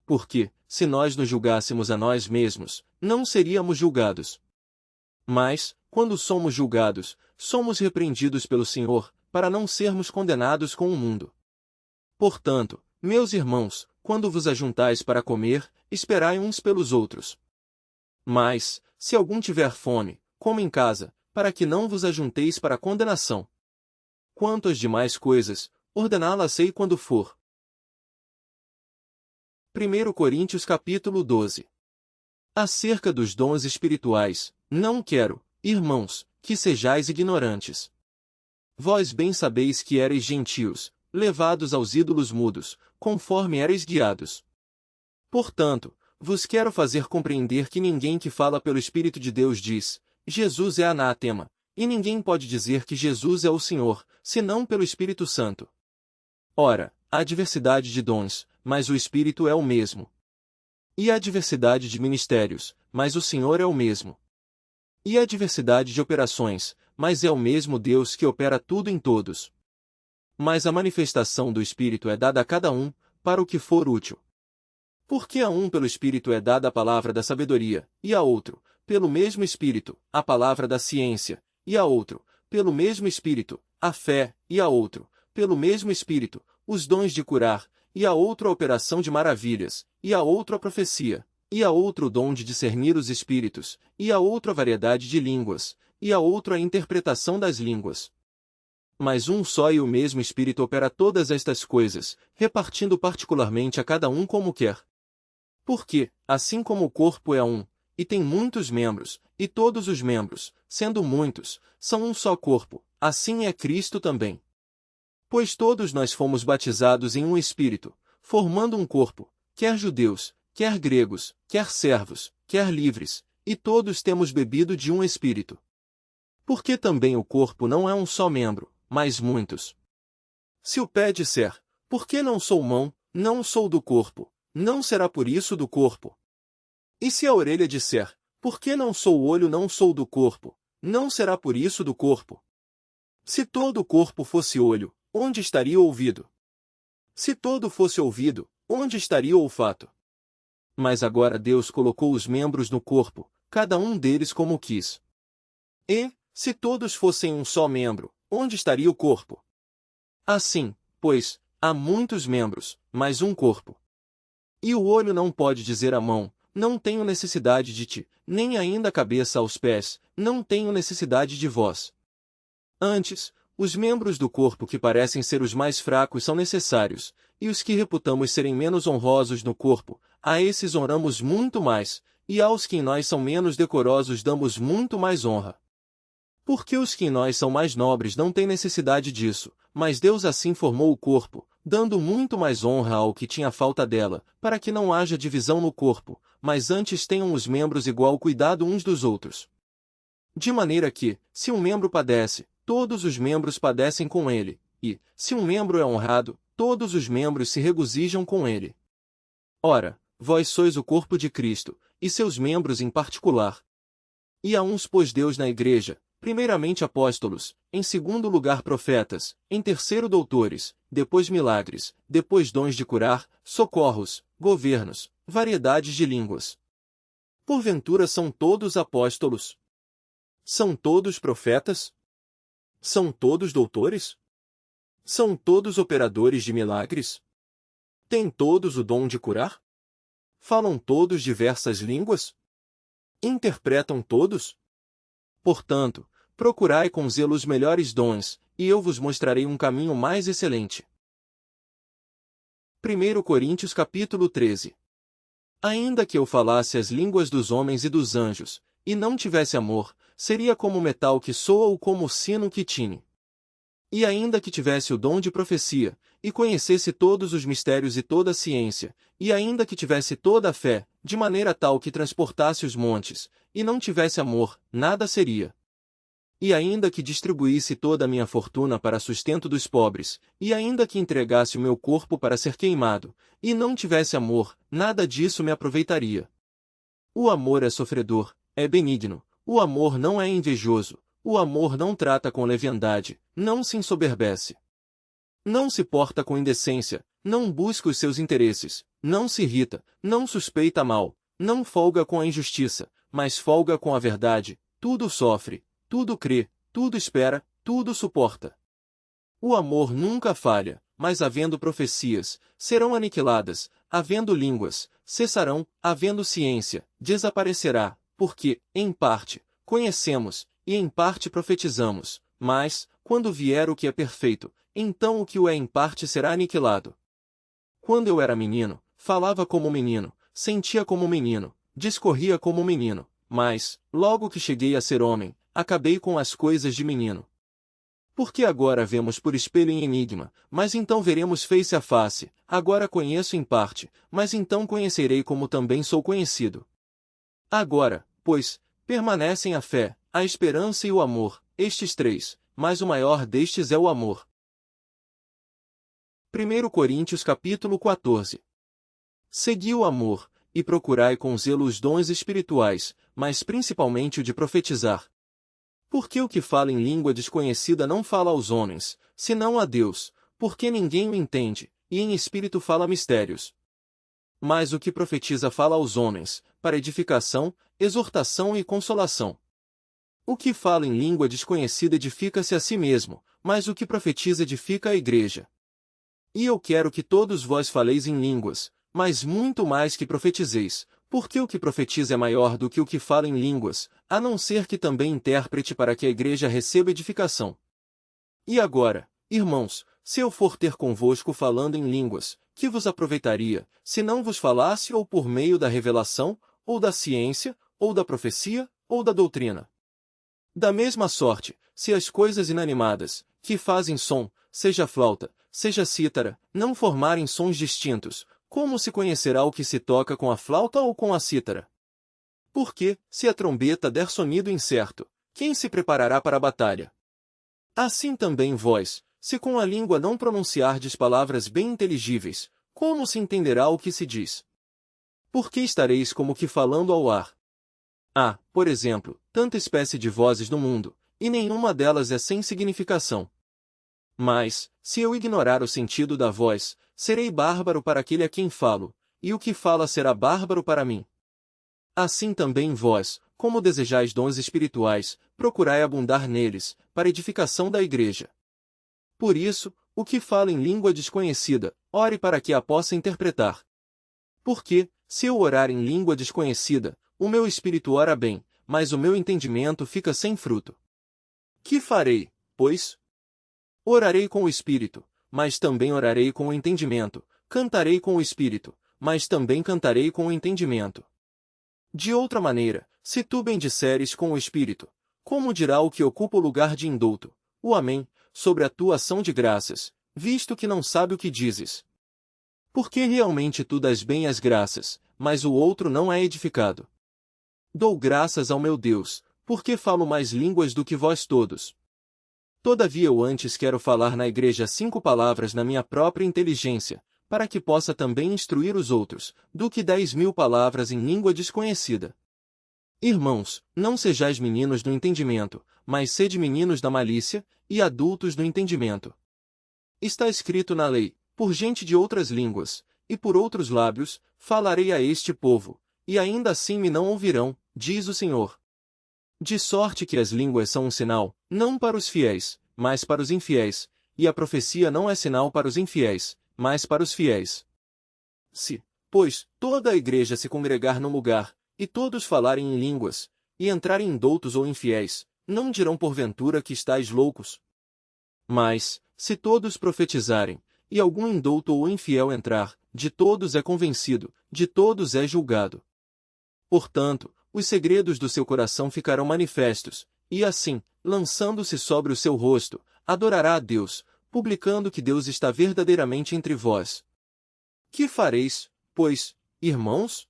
Porque, se nós nos julgássemos a nós mesmos, não seríamos julgados. Mas, quando somos julgados, somos repreendidos pelo Senhor, para não sermos condenados com o mundo. Portanto, meus irmãos, quando vos ajuntais para comer, esperai uns pelos outros. Mas, se algum tiver fome, coma em casa, para que não vos ajunteis para a condenação. Quanto às demais coisas, ordená-las-ei quando for. 1 Coríntios capítulo 12. Acerca dos dons espirituais, não quero, irmãos, que sejais ignorantes. Vós bem sabeis que éreis gentios, levados aos ídolos mudos, conforme éreis guiados. Portanto, vos quero fazer compreender que ninguém que fala pelo Espírito de Deus diz, Jesus é anátema, e ninguém pode dizer que Jesus é o Senhor, senão pelo Espírito Santo. Ora, há diversidade de dons, mas o Espírito é o mesmo. E há diversidade de ministérios, mas o Senhor é o mesmo. E há diversidade de operações, mas é o mesmo Deus que opera tudo em todos. Mas a manifestação do Espírito é dada a cada um, para o que for útil. Porque a um pelo Espírito é dada a palavra da sabedoria, e a outro, pelo mesmo Espírito, a palavra da ciência, e a outro, pelo mesmo Espírito, a fé, e a outro, pelo mesmo Espírito, os dons de curar, e a outro a operação de maravilhas, e a outro a profecia, e a outro o dom de discernir os espíritos, e a outro a variedade de línguas, e a outro a interpretação das línguas. Mas um só e o mesmo Espírito opera todas estas coisas, repartindo particularmente a cada um como quer. Porque, assim como o corpo é um, e tem muitos membros, e todos os membros, sendo muitos, são um só corpo, assim é Cristo também. Pois todos nós fomos batizados em um Espírito, formando um corpo, quer judeus, quer gregos, quer servos, quer livres, e todos temos bebido de um Espírito. Porque também o corpo não é um só membro, mas muitos. Se o pé disser, por que não sou mão, não sou do corpo, não será por isso do corpo. E se a orelha disser, por que não sou olho, não sou do corpo, não será por isso do corpo. Se todo o corpo fosse olho, onde estaria o ouvido? Se todo fosse ouvido, onde estaria o olfato? Mas agora Deus colocou os membros no corpo, cada um deles como quis. E, se todos fossem um só membro, onde estaria o corpo? Assim, pois, há muitos membros, mas um corpo. E o olho não pode dizer à mão, não tenho necessidade de ti, nem ainda a cabeça aos pés, não tenho necessidade de vós. Antes, os membros do corpo que parecem ser os mais fracos são necessários, e os que reputamos serem menos honrosos no corpo, a esses honramos muito mais, e aos que em nós são menos decorosos damos muito mais honra. Porque os que em nós são mais nobres não têm necessidade disso, mas Deus assim formou o corpo, dando muito mais honra ao que tinha falta dela, para que não haja divisão no corpo, mas antes tenham os membros igual cuidado uns dos outros. De maneira que, se um membro padece, todos os membros padecem com ele, e, se um membro é honrado, todos os membros se regozijam com ele. Ora, vós sois o corpo de Cristo, e seus membros em particular. E a uns pôs Deus na igreja, primeiramente apóstolos, em segundo lugar profetas, em terceiro doutores, depois milagres, depois dons de curar, socorros, governos, variedades de línguas. Porventura são todos apóstolos? São todos profetas? São todos doutores? São todos operadores de milagres? Têm todos o dom de curar? Falam todos diversas línguas? Interpretam todos? Portanto, procurai com zelo os melhores dons, e eu vos mostrarei um caminho mais excelente. 1 Coríntios capítulo 13. Ainda que eu falasse as línguas dos homens e dos anjos, e não tivesse amor, seria como o metal que soa ou como o sino que tine. E ainda que tivesse o dom de profecia, e conhecesse todos os mistérios e toda a ciência, e ainda que tivesse toda a fé, de maneira tal que transportasse os montes, e não tivesse amor, nada seria. E ainda que distribuísse toda a minha fortuna para sustento dos pobres, e ainda que entregasse o meu corpo para ser queimado, e não tivesse amor, nada disso me aproveitaria. O amor é sofredor, é benigno, o amor não é invejoso, o amor não trata com leviandade, não se ensoberbece. Não se porta com indecência, não busca os seus interesses, não se irrita, não suspeita mal, não folga com a injustiça, mas folga com a verdade, tudo sofre, tudo crê, tudo espera, tudo suporta. O amor nunca falha, mas havendo profecias, serão aniquiladas, havendo línguas, cessarão, havendo ciência, desaparecerá, porque, em parte, conhecemos, e em parte profetizamos, mas, quando vier o que é perfeito, então o que o é em parte será aniquilado. Quando eu era menino, falava como menino, sentia como menino, discorria como menino, mas, logo que cheguei a ser homem, acabei com as coisas de menino. Porque agora vemos por espelho em enigma, mas então veremos face a face, agora conheço em parte, mas então conhecerei como também sou conhecido. Agora, pois, permanecem a fé, a esperança e o amor, estes três, mas o maior destes é o amor. 1 Coríntios capítulo 14. Segui o amor, e procurai com zelo os dons espirituais, mas principalmente o de profetizar. Porque o que fala em língua desconhecida não fala aos homens, senão a Deus, porque ninguém o entende, e em espírito fala mistérios. Mas o que profetiza fala aos homens, para edificação, exortação e consolação. O que fala em língua desconhecida edifica-se a si mesmo, mas o que profetiza edifica a igreja. E eu quero que todos vós faleis em línguas, mas muito mais que profetizeis, porque o que profetiza é maior do que o que fala em línguas, a não ser que também intérprete para que a igreja receba edificação. E agora, irmãos, se eu for ter convosco falando em línguas, que vos aproveitaria, se não vos falasse ou por meio da revelação, ou da ciência, ou da profecia, ou da doutrina? Da mesma sorte, se as coisas inanimadas, que fazem som, seja flauta, seja cítara, não formarem sons distintos, como se conhecerá o que se toca com a flauta ou com a cítara? Porque, se a trombeta der sonido incerto, quem se preparará para a batalha? Assim também vós, se com a língua não pronunciardes palavras bem inteligíveis, como se entenderá o que se diz? Porque estareis como que falando ao ar. Há, por exemplo, tanta espécie de vozes no mundo, e nenhuma delas é sem significação. Mas, se eu ignorar o sentido da voz, serei bárbaro para aquele a quem falo, e o que fala será bárbaro para mim. Assim também vós, como desejais dons espirituais, procurai abundar neles, para edificação da igreja. Por isso, o que fala em língua desconhecida, ore para que a possa interpretar. Porque, se eu orar em língua desconhecida, o meu espírito ora bem, mas o meu entendimento fica sem fruto. Que farei, pois? Orarei com o espírito, mas também orarei com o entendimento, cantarei com o espírito, mas também cantarei com o entendimento. De outra maneira, se tu bendisseres com o espírito, como dirá o que ocupa o lugar de indulto, o amém, sobre a tua ação de graças, visto que não sabe o que dizes? Porque realmente tu dás bem as graças, mas o outro não é edificado. Dou graças ao meu Deus, porque falo mais línguas do que vós todos. Todavia eu antes quero falar na igreja 5 palavras na minha própria inteligência, para que possa também instruir os outros, do que 10.000 palavras em língua desconhecida. Irmãos, não sejais meninos do entendimento, mas sede meninos da malícia, e adultos do entendimento. Está escrito na lei, por gente de outras línguas, e por outros lábios, falarei a este povo, e ainda assim me não ouvirão, diz o Senhor. De sorte que as línguas são um sinal, não para os fiéis, mas para os infiéis, e a profecia não é sinal para os infiéis, mas para os fiéis. Se, pois, toda a igreja se congregar num lugar, e todos falarem em línguas, e entrarem indoutos ou infiéis, não dirão porventura que estáis loucos? Mas, se todos profetizarem, e algum indouto ou infiel entrar, de todos é convencido, de todos é julgado. Portanto, os segredos do seu coração ficarão manifestos, e assim, lançando-se sobre o seu rosto, adorará a Deus, publicando que Deus está verdadeiramente entre vós. Que fareis, pois, irmãos?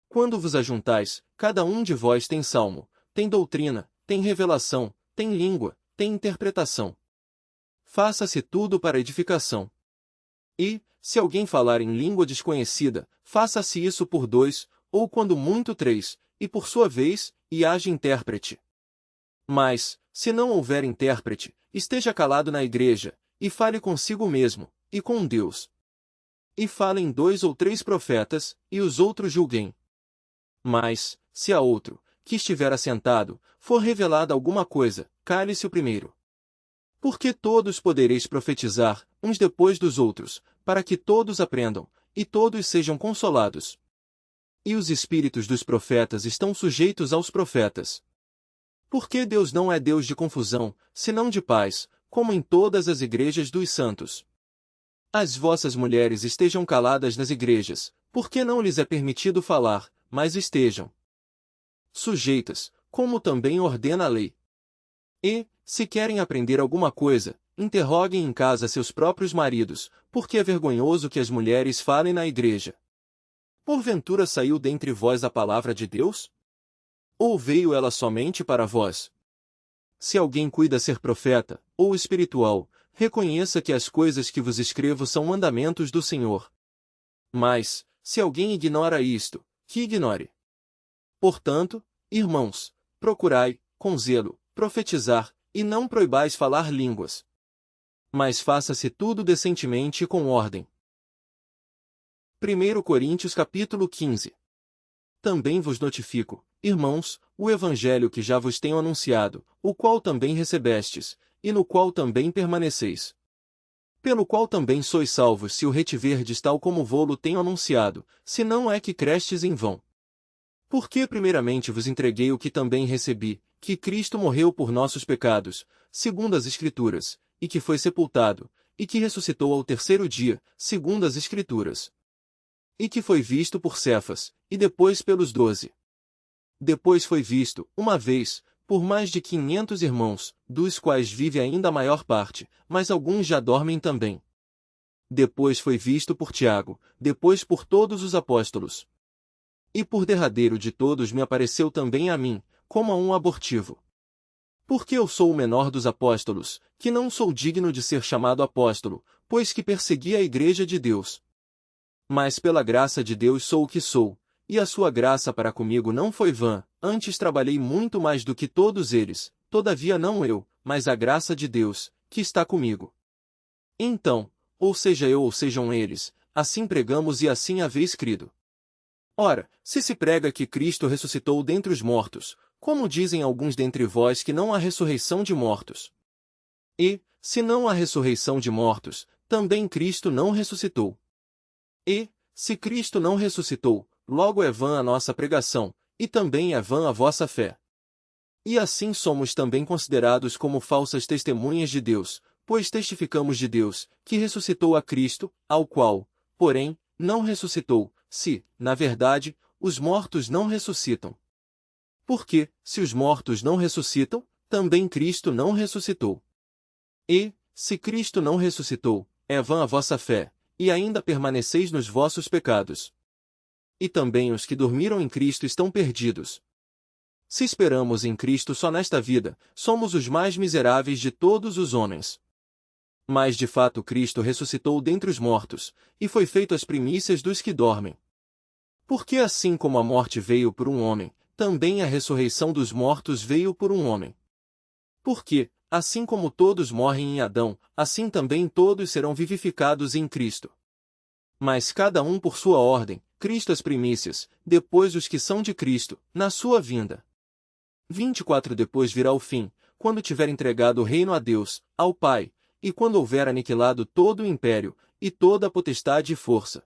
Quando vos ajuntais, cada um de vós tem salmo, tem doutrina, tem revelação, tem língua, tem interpretação. Faça-se tudo para edificação. E, se alguém falar em língua desconhecida, faça-se isso por 2, ou quando muito 3, e por sua vez, e haja intérprete. Mas, se não houver intérprete, esteja calado na igreja, e fale consigo mesmo, e com Deus. E falem 2 ou 3 profetas, e os outros julguem. Mas, se a outro, que estiver assentado, for revelada alguma coisa, cale-se o primeiro. Porque todos podereis profetizar, uns depois dos outros, para que todos aprendam, e todos sejam consolados. E os espíritos dos profetas estão sujeitos aos profetas. Porque Deus não é Deus de confusão, senão de paz, como em todas as igrejas dos santos. As vossas mulheres estejam caladas nas igrejas, porque não lhes é permitido falar, mas estejam sujeitas, como também ordena a lei. E, se querem aprender alguma coisa, interroguem em casa seus próprios maridos, porque é vergonhoso que as mulheres falem na igreja. Porventura saiu dentre vós a palavra de Deus? Ou veio ela somente para vós? Se alguém cuida ser profeta, ou espiritual, reconheça que as coisas que vos escrevo são mandamentos do Senhor. Mas, se alguém ignora isto, que ignore. Portanto, irmãos, procurai, com zelo, profetizar, e não proibais falar línguas. Mas faça-se tudo decentemente e com ordem. 1 Coríntios capítulo 15. Também vos notifico, irmãos, o evangelho que já vos tenho anunciado, o qual também recebestes, e no qual também permaneceis. Pelo qual também sois salvos se o retiverdes tal como vô-lo tenho anunciado, se não é que crestes em vão. Porque primeiramente vos entreguei o que também recebi, que Cristo morreu por nossos pecados, segundo as Escrituras, e que foi sepultado, e que ressuscitou ao terceiro dia, segundo as Escrituras. E que foi visto por Cefas, e depois pelos 12. Depois foi visto, uma vez, por mais de 500 irmãos, dos quais vive ainda a maior parte, mas alguns já dormem também. Depois foi visto por Tiago, depois por todos os apóstolos. E por derradeiro de todos me apareceu também a mim, como a um abortivo. Porque eu sou o menor dos apóstolos, que não sou digno de ser chamado apóstolo, pois que persegui a igreja de Deus. Mas pela graça de Deus sou o que sou, e a sua graça para comigo não foi vã, antes trabalhei muito mais do que todos eles, todavia não eu, mas a graça de Deus, que está comigo. Então, ou seja eu ou sejam eles, assim pregamos e assim haveis crido. Ora, se prega que Cristo ressuscitou dentre os mortos, como dizem alguns dentre vós que não há ressurreição de mortos? E, se não há ressurreição de mortos, também Cristo não ressuscitou. E, se Cristo não ressuscitou, logo é vã a nossa pregação, e também é vã a vossa fé. E assim somos também considerados como falsas testemunhas de Deus, pois testificamos de Deus, que ressuscitou a Cristo, ao qual, porém, não ressuscitou, se, na verdade, os mortos não ressuscitam. Porque, se os mortos não ressuscitam, também Cristo não ressuscitou. E, se Cristo não ressuscitou, é vã a vossa fé, e ainda permaneceis nos vossos pecados. E também os que dormiram em Cristo estão perdidos. Se esperamos em Cristo só nesta vida, somos os mais miseráveis de todos os homens. Mas de fato Cristo ressuscitou dentre os mortos, e foi feito as primícias dos que dormem. Porque assim como a morte veio por um homem, também a ressurreição dos mortos veio por um homem. Porque, assim como todos morrem em Adão, assim também todos serão vivificados em Cristo. Mas cada um por sua ordem, Cristo as primícias, depois os que são de Cristo, na sua vinda. 24 Depois virá o fim, quando tiver entregado o reino a Deus, ao Pai, e quando houver aniquilado todo o império, e toda a potestade e força.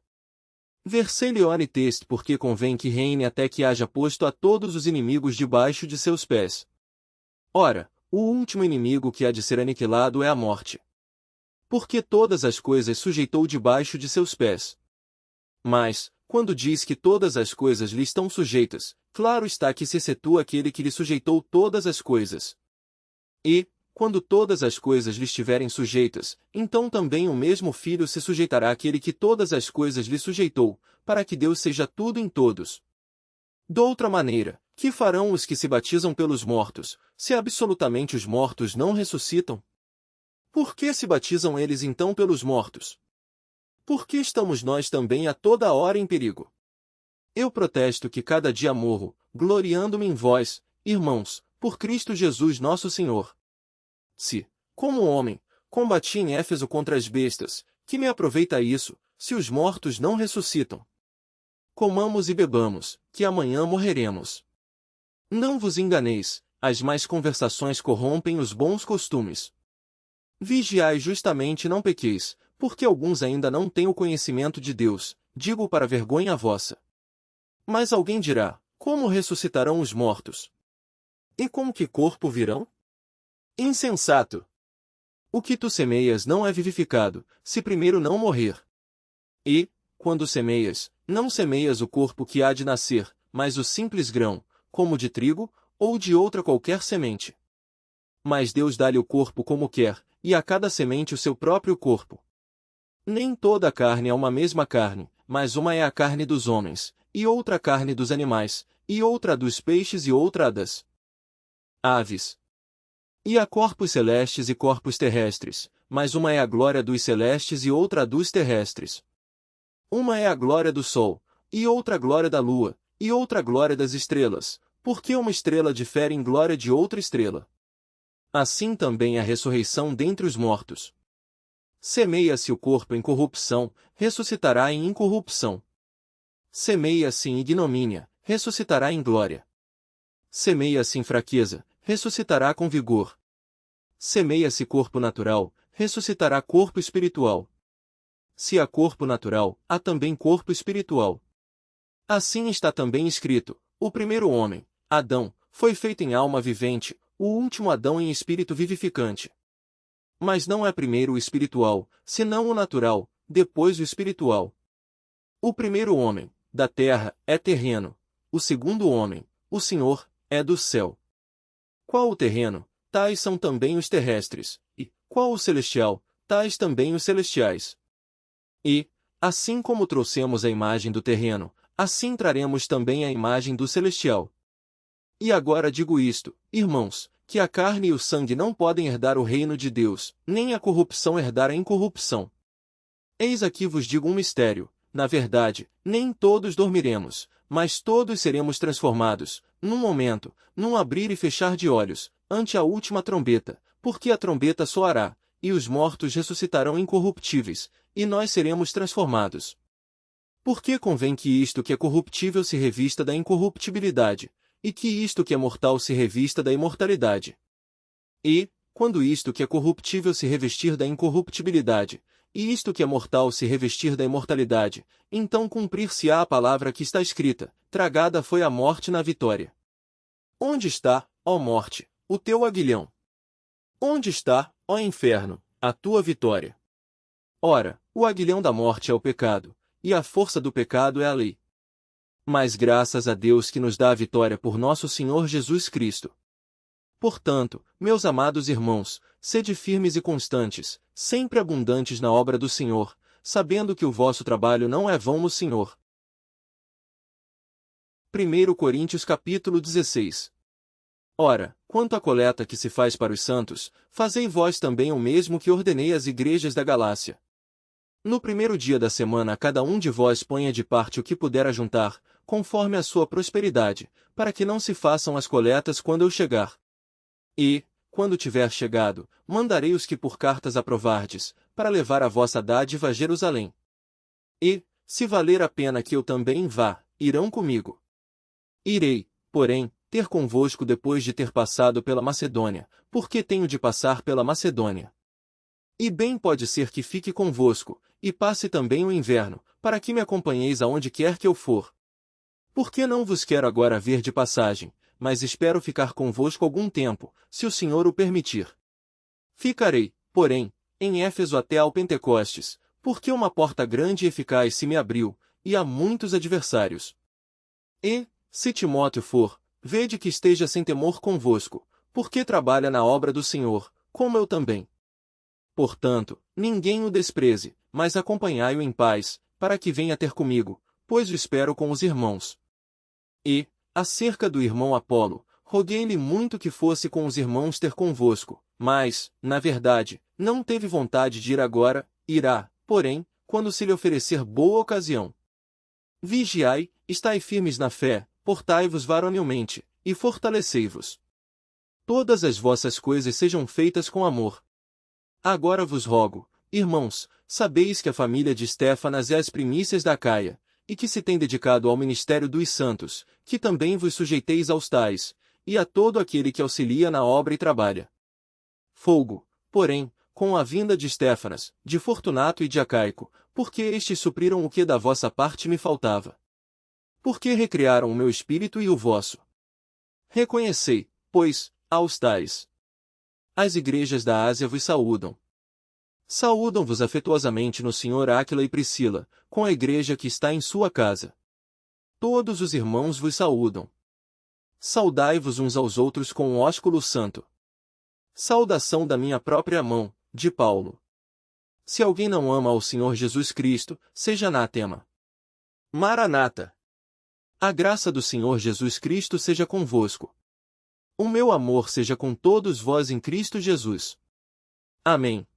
Verselione teste porque convém que reine até que haja posto a todos os inimigos debaixo de seus pés. Ora, o último inimigo que há de ser aniquilado é a morte. Porque todas as coisas sujeitou debaixo de seus pés. Mas, quando diz que todas as coisas lhe estão sujeitas, claro está que se excetua aquele que lhe sujeitou todas as coisas. E, quando todas as coisas lhe estiverem sujeitas, então também o mesmo Filho se sujeitará àquele que todas as coisas lhe sujeitou, para que Deus seja tudo em todos. Doutra maneira, que farão os que se batizam pelos mortos, se absolutamente os mortos não ressuscitam? Por que se batizam eles então pelos mortos? Por que estamos nós também a toda hora em perigo? Eu protesto que cada dia morro, gloriando-me em vós, irmãos, por Cristo Jesus nosso Senhor. Se, como homem, combati em Éfeso contra as bestas, que me aproveita isso, se os mortos não ressuscitam? Comamos e bebamos, que amanhã morreremos. Não vos enganeis, as más conversações corrompem os bons costumes. Vigiai justamente e não pequeis, porque alguns ainda não têm o conhecimento de Deus, digo para vergonha vossa. Mas alguém dirá, como ressuscitarão os mortos? E com que corpo virão? Insensato! O que tu semeias não é vivificado, se primeiro não morrer. E, quando semeias, não semeias o corpo que há de nascer, mas o simples grão, como de trigo, ou de outra qualquer semente. Mas Deus dá-lhe o corpo como quer, e a cada semente o seu próprio corpo. Nem toda a carne é uma mesma carne, mas uma é a carne dos homens, e outra a carne dos animais, e outra a dos peixes e outra a das aves. E há corpos celestes e corpos terrestres, mas uma é a glória dos celestes e outra a dos terrestres. Uma é a glória do sol, e outra a glória da lua, e outra a glória das estrelas, porque uma estrela difere em glória de outra estrela. Assim também a ressurreição dentre os mortos. Semeia-se o corpo em corrupção, ressuscitará em incorrupção. Semeia-se em ignomínia, ressuscitará em glória. Semeia-se em fraqueza, ressuscitará com vigor. Semeia-se corpo natural, ressuscitará corpo espiritual. Se há corpo natural, há também corpo espiritual. Assim está também escrito: o primeiro homem, Adão, foi feito em alma vivente, o último Adão em espírito vivificante. Mas não é primeiro o espiritual, senão o natural, depois o espiritual. O primeiro homem, da terra, é terreno; o segundo homem, o Senhor, é do céu. Qual o terreno, tais são também os terrestres, e, qual o celestial, tais também os celestiais. E, assim como trouxemos a imagem do terreno, assim traremos também a imagem do celestial. E agora digo isto, irmãos, que a carne e o sangue não podem herdar o reino de Deus, nem a corrupção herdar a incorrupção. Eis aqui vos digo um mistério: na verdade, nem todos dormiremos, mas todos seremos transformados, num momento, num abrir e fechar de olhos, ante a última trombeta, porque a trombeta soará, e os mortos ressuscitarão incorruptíveis, e nós seremos transformados. Porque convém que isto que é corruptível se revista da incorruptibilidade, e que isto que é mortal se revista da imortalidade. E, quando isto que é corruptível se revestir da incorruptibilidade, e isto que é mortal se revestir da imortalidade, então cumprir-se-á a palavra que está escrita: tragada foi a morte na vitória. Onde está, ó morte, o teu aguilhão? Onde está, ó inferno, a tua vitória? Ora, o aguilhão da morte é o pecado, e a força do pecado é a lei. Mas graças a Deus que nos dá a vitória por nosso Senhor Jesus Cristo. Portanto, meus amados irmãos, sede firmes e constantes, sempre abundantes na obra do Senhor, sabendo que o vosso trabalho não é vão no Senhor. 1 Coríntios capítulo 16. Ora, quanto à coleta que se faz para os santos, fazei vós também o mesmo que ordenei às igrejas da Galácia. No primeiro dia da semana cada um de vós ponha de parte o que puder ajuntar, conforme a sua prosperidade, para que não se façam as coletas quando eu chegar. E, quando tiver chegado, mandarei os que por cartas aprovardes, para levar a vossa dádiva a Jerusalém. E, se valer a pena que eu também vá, irão comigo. Irei, porém, ter convosco depois de ter passado pela Macedônia, porque tenho de passar pela Macedônia. E bem pode ser que fique convosco, e passe também o inverno, para que me acompanheis aonde quer que eu for. Porque não vos quero agora ver de passagem, mas espero ficar convosco algum tempo, se o Senhor o permitir. Ficarei, porém, em Éfeso até ao Pentecostes, porque uma porta grande e eficaz se me abriu, e há muitos adversários. E, se Timóteo for, vede que esteja sem temor convosco, porque trabalha na obra do Senhor, como eu também. Portanto, ninguém o despreze, mas acompanhai-o em paz, para que venha ter comigo, pois o espero com os irmãos. E, acerca do irmão Apolo, roguei-lhe muito que fosse com os irmãos ter convosco, mas, na verdade, não teve vontade de ir agora, irá, porém, quando se lhe oferecer boa ocasião. Vigiai, estai firmes na fé, portai-vos varonilmente, e fortalecei-vos. Todas as vossas coisas sejam feitas com amor. Agora vos rogo, Irmãos, sabeis que a família de Estéfanas é as primícias da Acaia, e que se tem dedicado ao ministério dos santos, que também vos sujeiteis aos tais, e a todo aquele que auxilia na obra e trabalha. Folgo, porém, com a vinda de Estéfanas, de Fortunato e de Acaico, porque estes supriram o que da vossa parte me faltava. Porque recriaram o meu espírito e o vosso. Reconhecei, pois, aos tais. As igrejas da Ásia vos saúdam. Saúdam-vos afetuosamente no Senhor Áquila e Priscila, com a igreja que está em sua casa. Todos os irmãos vos saúdam. Saudai-vos uns aos outros com um ósculo santo. Saudação da minha própria mão, de Paulo. Se alguém não ama ao Senhor Jesus Cristo, seja anátema. Maranata. A graça do Senhor Jesus Cristo seja convosco. O meu amor seja com todos vós em Cristo Jesus. Amém.